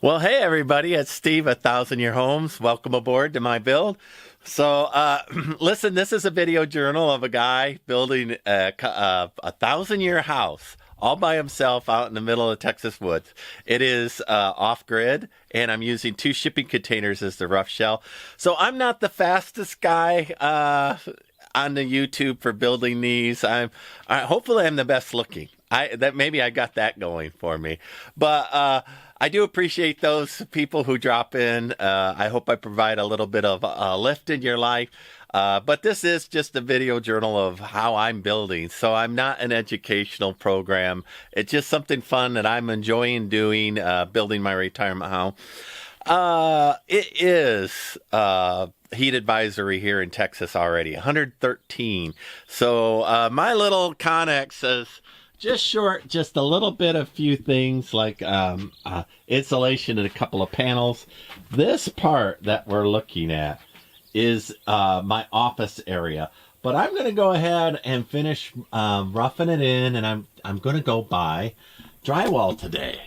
Well, hey everybody, it's Steve at 1000 Year Homes. Welcome aboard to my build. So, listen, this is a video journal of a guy building a 1000-year house all by himself out in the middle of Texas woods. It is off-grid, and I'm using 2 shipping containers as the rough shell. So I'm not the fastest guy on the YouTube for building these. Hopefully I'm the best looking. Maybe I got that going for me, but I do appreciate those people who drop in. I hope I provide a little bit of a lift in your life. But this is just a video journal of how I'm building. So I'm not an educational program. It's just something fun that I'm enjoying doing, building my retirement home. It is heat advisory here in Texas already, 113. So my little Connex says, just a little bit of few things like insulation and a couple of panels. This part that we're looking at is my office area. But I'm going to go ahead and finish roughing it in, and I'm going to go buy drywall today.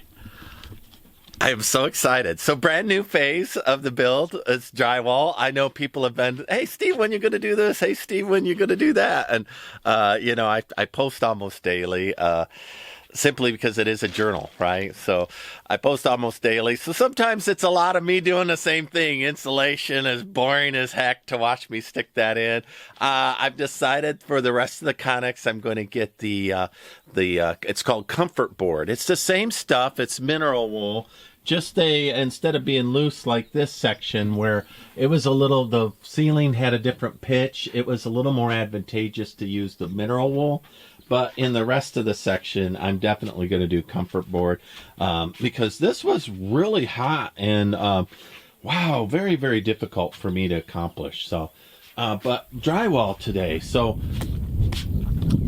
I am so excited. So brand new phase of the build is drywall. I know people have been, hey, Steve, when you going to do this? Hey, Steve, when you going to do that? And, I post almost daily simply because it is a journal, right? So I post almost daily. So sometimes it's a lot of me doing the same thing. Insulation is boring as heck to watch me stick that in. I've decided for the rest of the Connex, I'm going to get the it's called comfort board. It's the same stuff. It's mineral wool. Just instead of being loose like this section where it was the ceiling had a different pitch, it was a little more advantageous to use the mineral wool. But in the rest of the section, I'm definitely going to do comfort board because this was really hot and, wow, very, very difficult for me to accomplish. So, but drywall today. So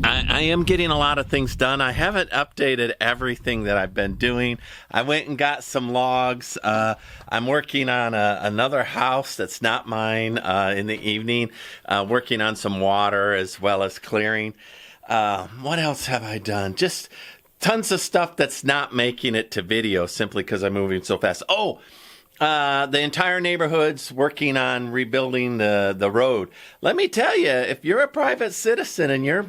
I am getting a lot of things done. I haven't updated everything that I've been doing. I went and got some logs. I'm working on another house that's not mine in the evening, working on some water as well as clearing. What else have I done? Just tons of stuff that's not making it to video simply because I'm moving so fast. Oh, the entire neighborhood's working on rebuilding the road. Let me tell you, if you're a private citizen and you're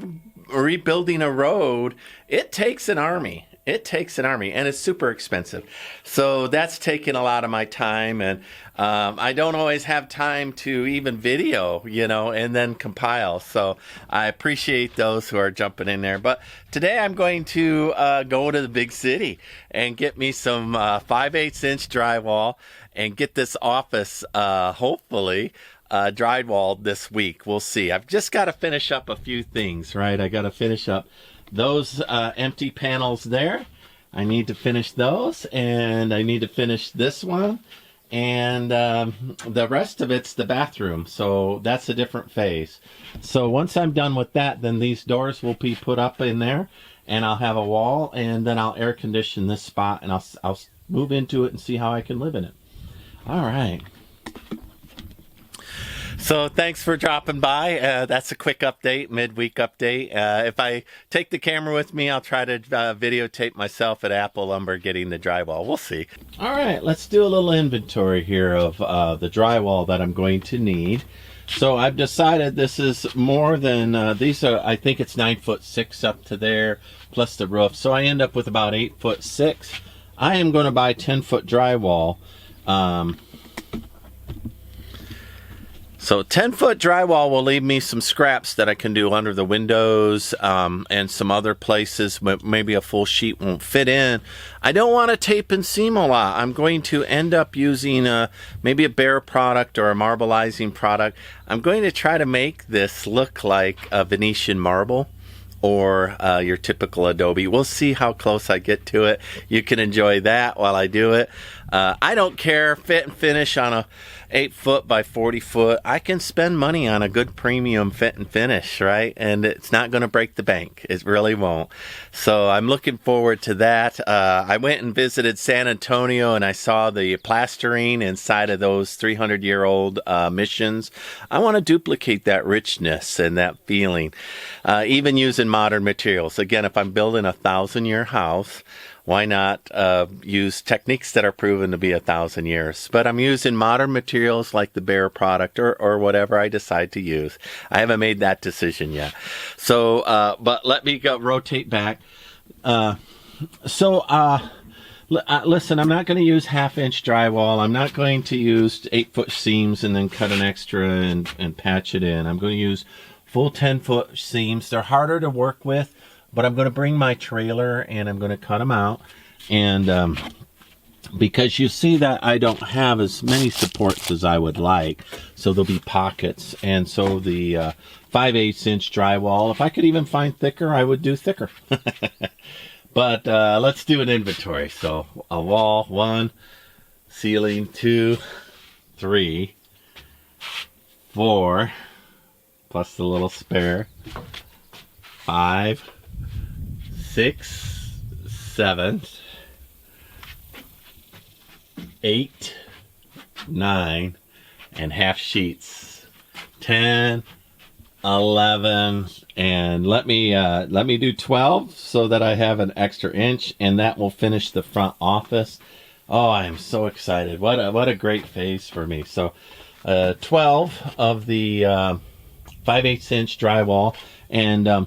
rebuilding a road, it takes an army. It takes an army, and it's super expensive. So that's taking a lot of my time, and I don't always have time to even video, and then compile. So I appreciate those who are jumping in there. But today I'm going to go to the big city and get me some 5/8 inch drywall and get this office, hopefully, drywalled this week. We'll see. I've just got to finish up a few things, right? I got to finish up those empty panels there. I need to finish those, and I need to finish this one, and the rest of it's the bathroom, so that's a different phase. So once I'm done with that, then these doors will be put up in there, and I'll have a wall, and then I'll air condition this spot, and I'll move into it and see how I can live in it. All right. So thanks for dropping by. That's a quick update, midweek update. If I take the camera with me, I'll try to videotape myself at Apple Lumber getting the drywall. We'll see. All right, let's do a little inventory here of the drywall that I'm going to need. So I've decided this is more than, these are, I think it's 9'6" up to there, plus the roof. So I end up with about 8'6". I am going to buy 10-foot drywall. So 10-foot drywall will leave me some scraps that I can do under the windows and some other places. Maybe a full sheet won't fit in. I don't want to tape and seam a lot. I'm going to end up using maybe a bare product or a marbleizing product. I'm going to try to make this look like a Venetian marble or your typical adobe. We'll see how close I get to it. You can enjoy that while I do it. I don't care, fit and finish on a 8-foot by 40-foot. I can spend money on a good premium fit and finish, right? And it's not going to break the bank. It really won't. So I'm looking forward to that. I went and visited San Antonio, and I saw the plastering inside of those 300-year-old missions. I want to duplicate that richness and that feeling, even using modern materials. Again, if I'm building a 1000-year house, why not use techniques that are proven to be 1,000 years? But I'm using modern materials like the Bear product or whatever I decide to use. I haven't made that decision yet. So, but let me go rotate back. Listen, I'm not going to use 1/2-inch drywall. I'm not going to use 8-foot seams and then cut an extra and patch it in. I'm going to use full 10-foot seams. They're harder to work with, but I'm going to bring my trailer and I'm going to cut them out. And because you see that I don't have as many supports as I would like, so there'll be pockets. And so the 5/8-inch drywall, if I could even find thicker, I would do thicker. But let's do an inventory. So a wall, 1, ceiling, 2, 3, 4, plus the little spare, 5, 6, 7, 8, 9, and half sheets, 10, 11, and let me do 12 so that I have an extra inch, and that will finish the front office. Oh, I am so excited. What a great phase for me. So 12 of the 5/8-inch drywall, and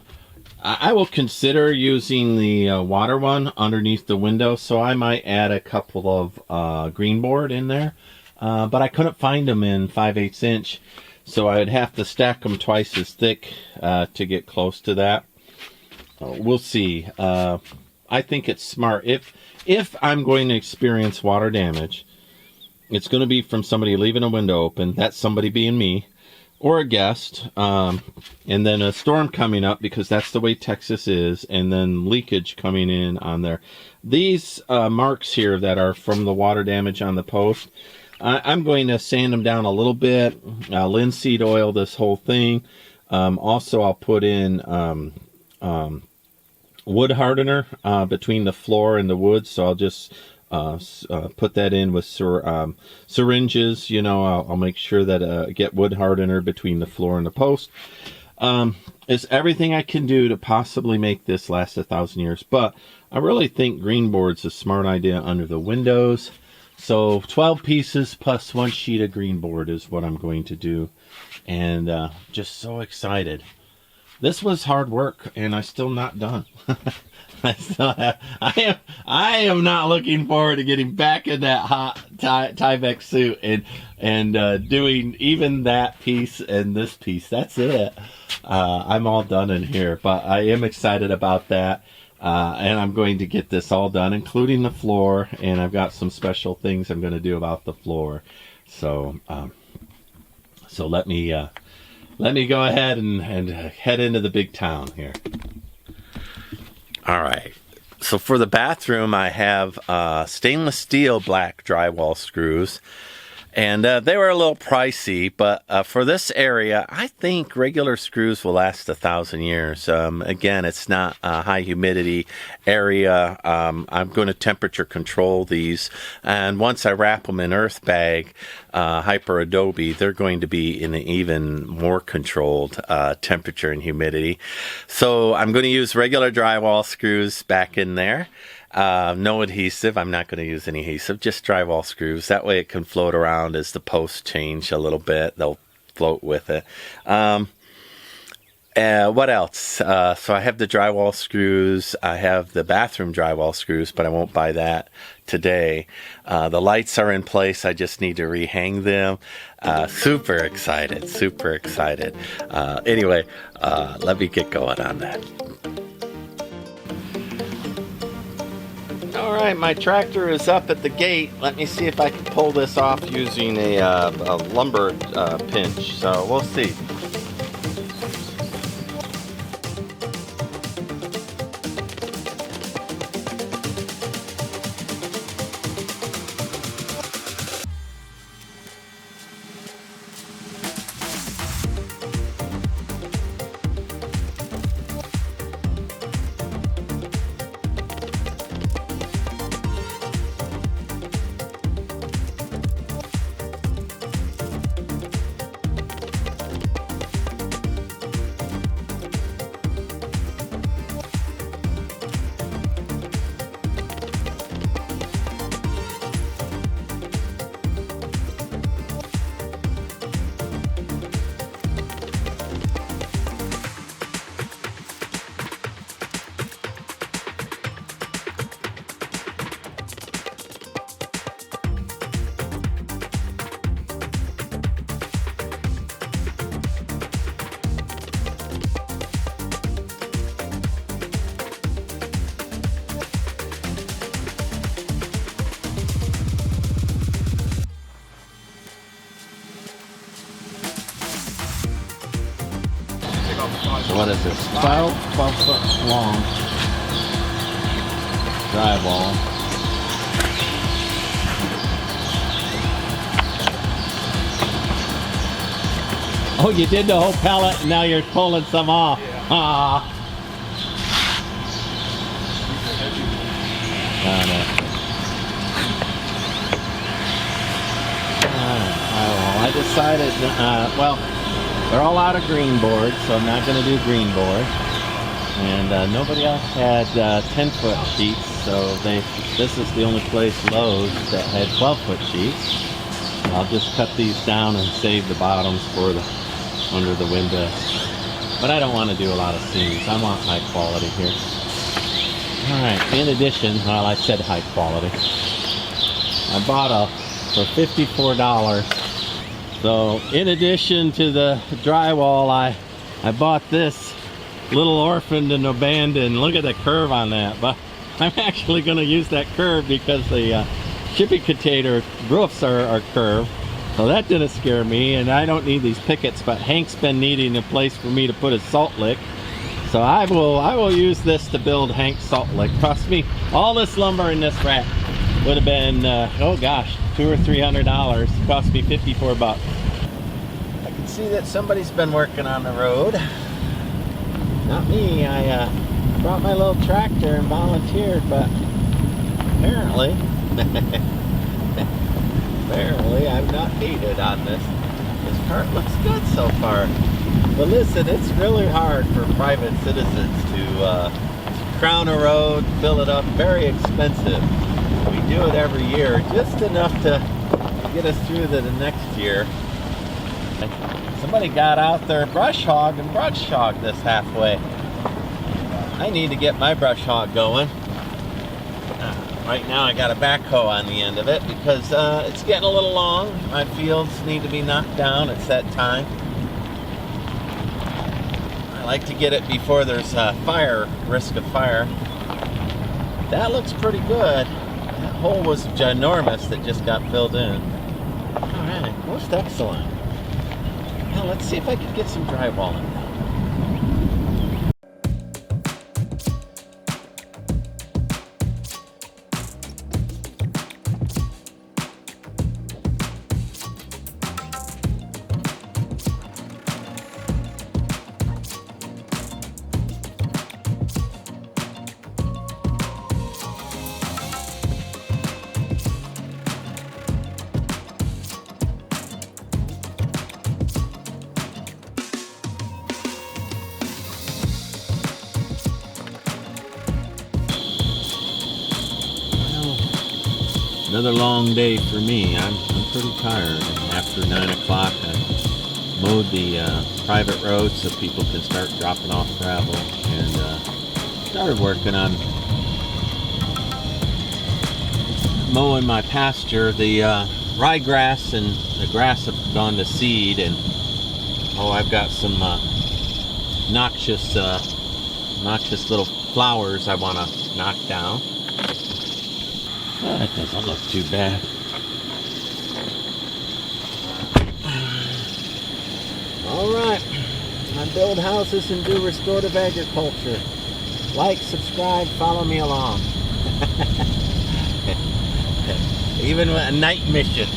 I will consider using the water one underneath the window, so I might add a couple of greenboard in there, but I couldn't find them in 5/8-inch. So I'd have to stack them twice as thick to get close to that. We'll see. I think it's smart. If I'm going to experience water damage, it's going to be from somebody leaving a window open, that's somebody being me, or a guest, and then a storm coming up because that's the way Texas is, and then leakage coming in on there. These marks here that are from the water damage on the post, I'm going to sand them down a little bit, linseed oil this whole thing. Also, I'll put in wood hardener between the floor and the wood, so I'll just put that in with syringes. You know, I'll make sure that get wood hardener between the floor and the post. It's everything I can do to possibly make this last 1,000 years, but I really think greenboard's a smart idea under the windows. So 12 pieces plus 1 sheet of greenboard is what I'm going to do. And just so excited. This was hard work, and I'm still not done. I am not looking forward to getting back in that hot Tyvek suit and doing even that piece and this piece. That's it. I'm all done in here, but I am excited about that. And I'm going to get this all done, including the floor, and I've got some special things I'm going to do about the floor. So, so let me go ahead and head into the big town here. All right. So for the bathroom, I have stainless steel black drywall screws. And they were a little pricey, but for this area, I think regular screws will last 1,000 years. Again, it's not a high humidity area. I'm going to temperature control these. And once I wrap them in earth bag, hyper adobe, they're going to be in an even more controlled temperature and humidity. So I'm going to use regular drywall screws back in there. No adhesive. I'm not going to use any adhesive, just drywall screws. That way it can float around as the posts change a little bit. They'll float with it. What else? So I have the drywall screws. I have the bathroom drywall screws, but I won't buy that today. The lights are in place. I just need to rehang them. Super excited. Super excited. Anyway, let me get going on that. All right, my tractor is up at the gate. Let me see if I can pull this off using a lumber pinch. So we'll see. what is this? 12 foot long drywall. Oh, you did the whole pallet and now you're pulling some off. Yeah. Ah. Got it. I decided, well, they're all out of greenboard, so I'm not going to do greenboard. And nobody else had 10-foot sheets, so this is the only place, Lowe's, that had 12-foot sheets. I'll just cut these down and save the bottoms for the under the window. But I don't want to do a lot of seams. I want high quality here. Alright, in addition, well, I said high quality. I bought for $54. So in addition to the drywall, I bought this little orphaned and abandoned. Look at the curve on that. But I'm actually going to use that curve because the shipping container roofs are curved. So that didn't scare me, and I don't need these pickets, but Hank's been needing a place for me to put his salt lick. So I will use this to build Hank's salt lick. Cost me, all this lumber in this rack would have been, oh gosh, $200 or $300. Cost me 54 bucks. I can see that somebody's been working on the road. Not me. I brought my little tractor and volunteered, but apparently I'm not needed on this. This part looks good so far. But listen, it's really hard for private citizens to crown a road, fill it up. Very expensive. We do it every year, just enough to get us through the next year. Somebody got out their brush hog and brush hogged this halfway. I need to get my brush hog going. Right now I got a backhoe on the end of it because it's getting a little long. My fields need to be knocked down. It's that time. I like to get it before there's risk of fire. That looks pretty good. That hole was ginormous that just got filled in. Alright, most excellent. Now let's see if I can get some drywall in there. Another long day for me. I'm pretty tired. After 9 o'clock, I mowed the private road so people can start dropping off gravel, and started working on mowing my pasture. The ryegrass and the grass have gone to seed, and oh, I've got some noxious little flowers I want to knock down. That doesn't look too bad. Alright, I build houses and do restorative agriculture. Like, subscribe, follow me along. Even a night mission.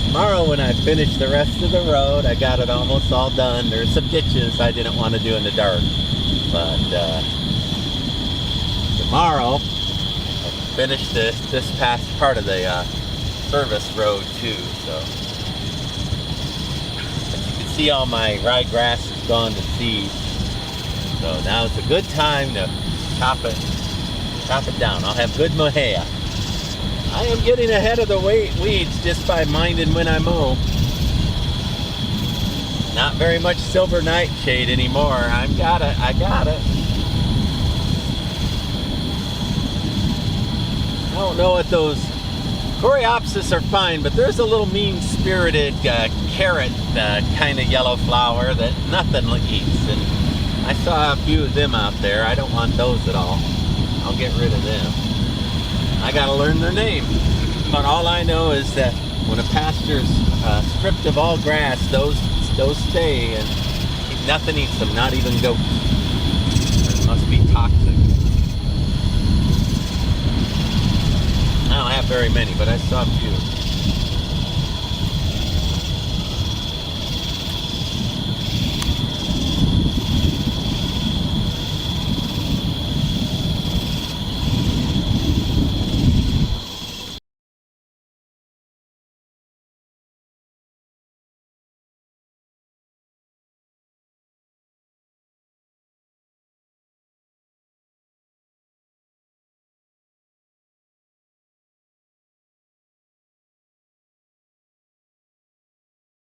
Tomorrow when I finish the rest of the road, I got it almost all done. There's some ditches I didn't want to do in the dark. But tomorrow, I'll finish this past part of the service road too. So as you can see, all my ryegrass has gone to seed. So now it's a good time to chop it down. I'll have good mohair. I am getting ahead of the weeds just by minding when I mow. Not very much silver nightshade anymore. I got it. I don't know what those coreopsis are fine, but there's a little mean-spirited carrot kind of yellow flower that nothing eats, and I saw a few of them out there. I don't want those at all. I'll get rid of them. I gotta learn their name. But all I know is that when a pasture's stripped of all grass. Those stay, and nothing eats them, not even goats. It must be toxic. I don't have very many, but I saw a few.